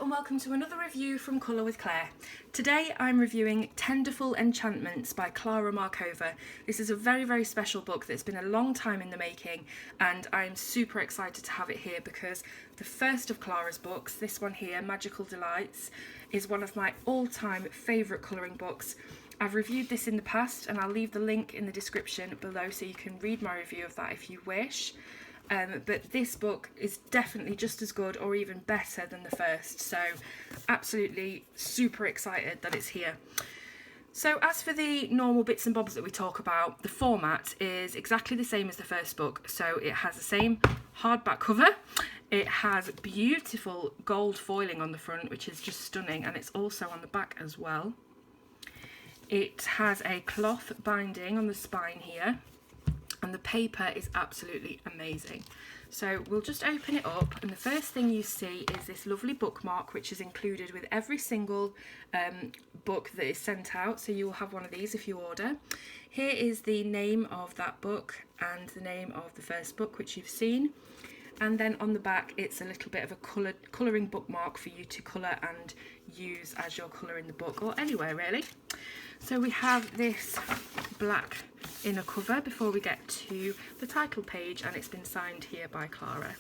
and welcome to another review from Colour with Claire. Today I'm reviewing Tenderful Enchantments by Klára Markova. This is a very special book that's been a long time in the making, and I'm super excited to have it here because the first of Klára's books, this one here, Magical Delights, is one of my all-time favourite colouring books. I've reviewed this in the past and I'll leave the link in the description below so you can read my review of that if you wish. But this book is definitely just as good or even better than the first, so absolutely super excited that it's here. So as for the normal bits and bobs that we talk about, the format is exactly the same as the first book. So it has the same hardback cover, it has beautiful gold foiling on the front, which is just stunning, and it's also on the back as well. It has a cloth binding on the spine here, and the paper is absolutely amazing. So we'll just open it up, and the first thing you see is this lovely bookmark, which is included with every single book that is sent out, so you will have one of these if you order. Here is the name of that book and the name of the first book, which you've seen, and then on the back it's a little bit of a colouring bookmark for you to colour and use as you're colouring the book, or anywhere really. So we have this black inner cover before we get to the title page, and it's been signed here by Klára.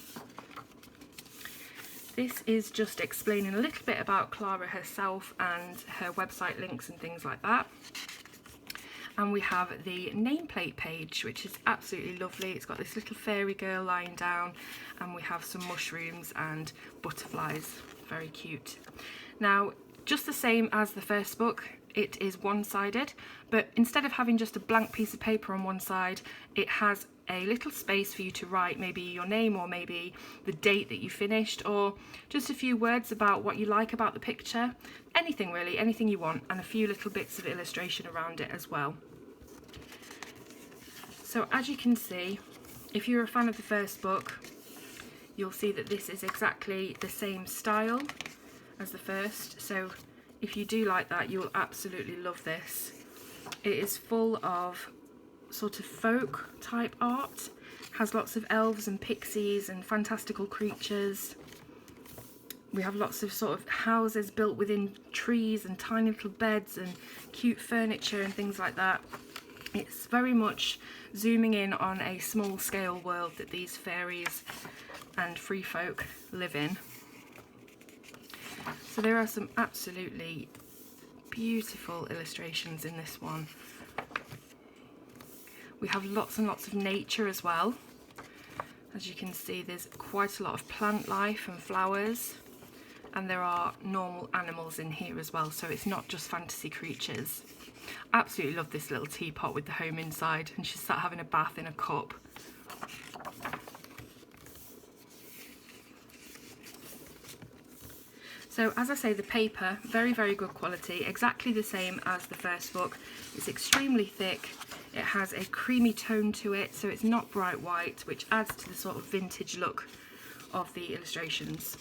This is just explaining a little bit about Klára herself and her website links and things like that. And we have the nameplate page, which is absolutely lovely. It's got this little fairy girl lying down, and we have some mushrooms and butterflies. Very cute. Now, just the same as the first book, it is one-sided, but instead of having just a blank piece of paper on one side, it has a little space for you to write maybe your name, or maybe the date that you finished, or just a few words about what you like about the picture. Anything really, anything you want, and a few little bits of illustration around it as well. So as you can see, if you're a fan of the first book, you'll see that this is exactly the same style as the first. So if you do like that, you will absolutely love this. It is full of sort of folk type art, has lots of elves and pixies and fantastical creatures. We have lots of sort of houses built within trees and tiny little beds and cute furniture and things like that. It's very much zooming in on a small scale world that these fairies and free folk live in. So there are some absolutely beautiful illustrations in this one. We have lots and lots of nature as well. As you can see, there's quite a lot of plant life and flowers, and there are normal animals in here as well, so it's not just fantasy creatures. Absolutely love this little teapot with the home inside, and she's sat having a bath in a cup. So as I say, the paper, very good quality, exactly the same as the first book. It's extremely thick, it has a creamy tone to it, so it's not bright white, which adds to the sort of vintage look of the illustrations.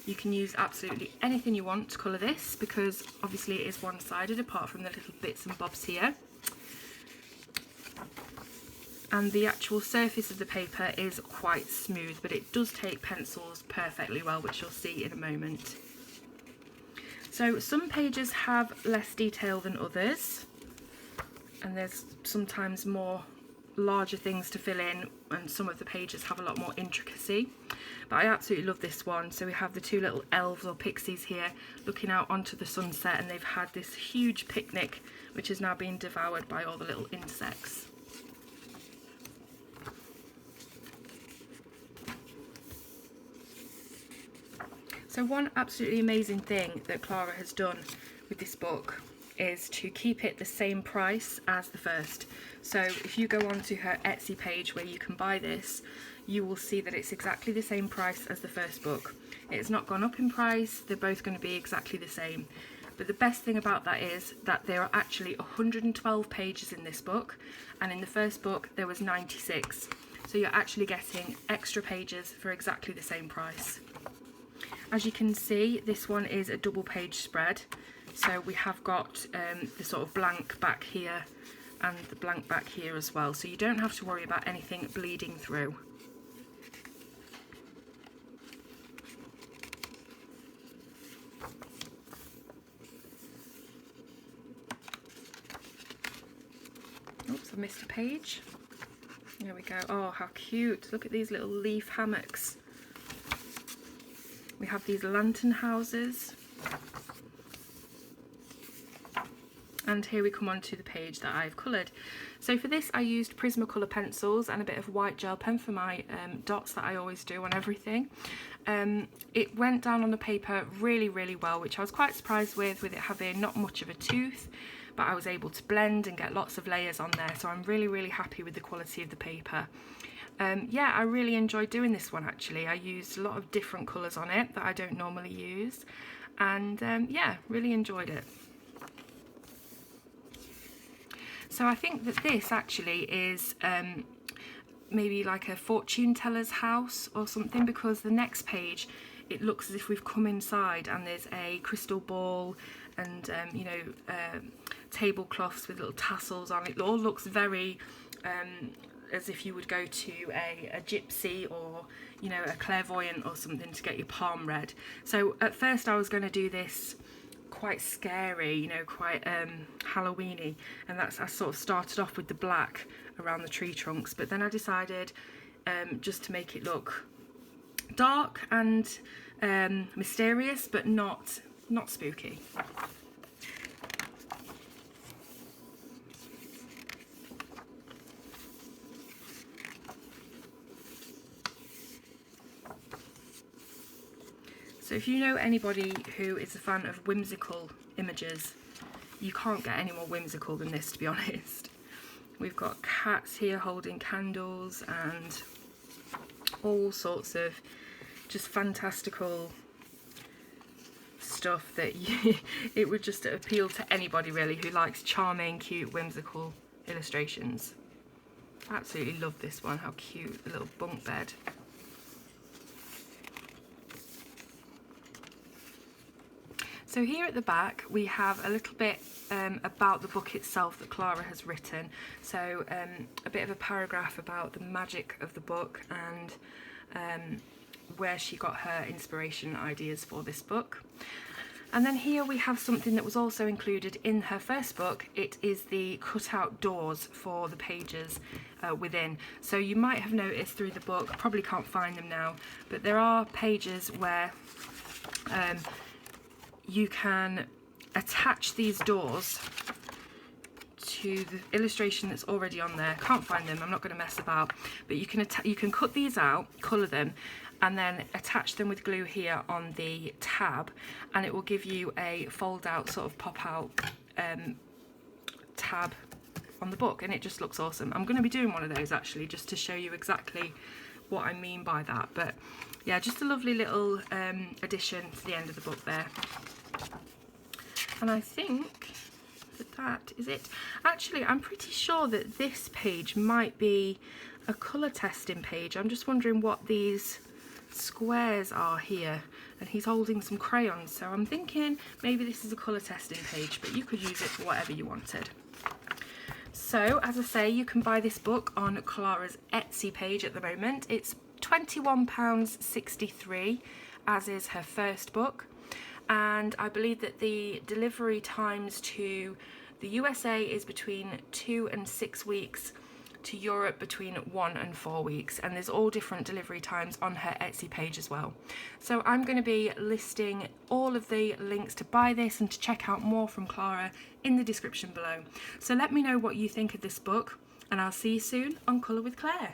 You can use absolutely anything you want to colour this, because obviously it is one-sided apart from the little bits and bobs here. And the actual surface of the paper is quite smooth, but it does take pencils perfectly well, which you'll see in a moment. So some pages have less detail than others, and there's sometimes more larger things to fill in, and some of the pages have a lot more intricacy. But I absolutely love this one. So we have the two little elves or pixies here looking out onto the sunset, and they've had this huge picnic which is now being devoured by all the little insects. So one absolutely amazing thing that Klára has done with this book is to keep it the same price as the first. So if you go onto her Etsy page where you can buy this, you will see that it's exactly the same price as the first book. It's not gone up in price, they're both going to be exactly the same. But the best thing about that is that there are actually 112 pages in this book, and in the first book there was 96. So you're actually getting extra pages for exactly the same price. As you can see, this one is a double page spread, so we have got the sort of blank back here and the blank back here as well, so you don't have to worry about anything bleeding through. missed a page. There we go. Oh, how cute. Look at these little leaf hammocks. We have these lantern houses. And here we come on to the page that I've coloured. So for this I used Prismacolor pencils and a bit of white gel pen for my dots that I always do on everything. It went down on the paper really, really well, which I was quite surprised with it having not much of a tooth, but I was able to blend and get lots of layers on there, so I'm really, really happy with the quality of the paper. Yeah, I really enjoyed doing this one actually. I used a lot of different colours on it that I don't normally use, and yeah, really enjoyed it. So I think that this actually is maybe like a fortune teller's house or something, because the next page it looks as if we've come inside and there's a crystal ball and you know, tablecloths with little tassels on it. It all looks very as if you would go to a gypsy or, you know, a clairvoyant or something to get your palm read. So at first I was going to do this quite scary, you know, quite Halloweeny, and I sort of started off with the black around the tree trunks, but then I decided just to make it look dark and mysterious, but not spooky. So if you know anybody who is a fan of whimsical images, you can't get any more whimsical than this, to be honest. We've got cats here holding candles and all sorts of just fantastical stuff that it would just appeal to anybody really who likes charming, cute, whimsical illustrations. Absolutely love this one. How cute, the little bunk bed. So here at the back we have a little bit about the book itself that Klára has written. So a bit of a paragraph about the magic of the book and where she got her inspiration ideas for this book. And then here we have something that was also included in her first book. It is the cutout doors for the pages within. So you might have noticed through the book, probably can't find them now, but there are pages where you can attach these doors to the illustration that's already on there. Can't find them, I'm not going to mess about, but you can cut these out, colour them, and then attach them with glue here on the tab, and it will give you a fold out sort of pop out tab on the book, and it just looks awesome. I'm going to be doing one of those actually, just to show you exactly what I mean by that. But yeah, just a lovely little addition to the end of the book there. And I think that is it. Actually, I'm pretty sure that this page might be a colour testing page. I'm just wondering what these squares are here, and he's holding some crayons, so I'm thinking maybe this is a colour testing page, but you could use it for whatever you wanted. So as I say, you can buy this book on Klára's Etsy page at the moment. It's £21.63, as is her first book, and I believe that the delivery times to the USA is between 2 and 6 weeks, to Europe between 1 and 4 weeks, and there's all different delivery times on her Etsy page as well. So I'm going to be listing all of the links to buy this and to check out more from Klára in the description below. So let me know what you think of this book, and I'll see you soon on Colour with Claire.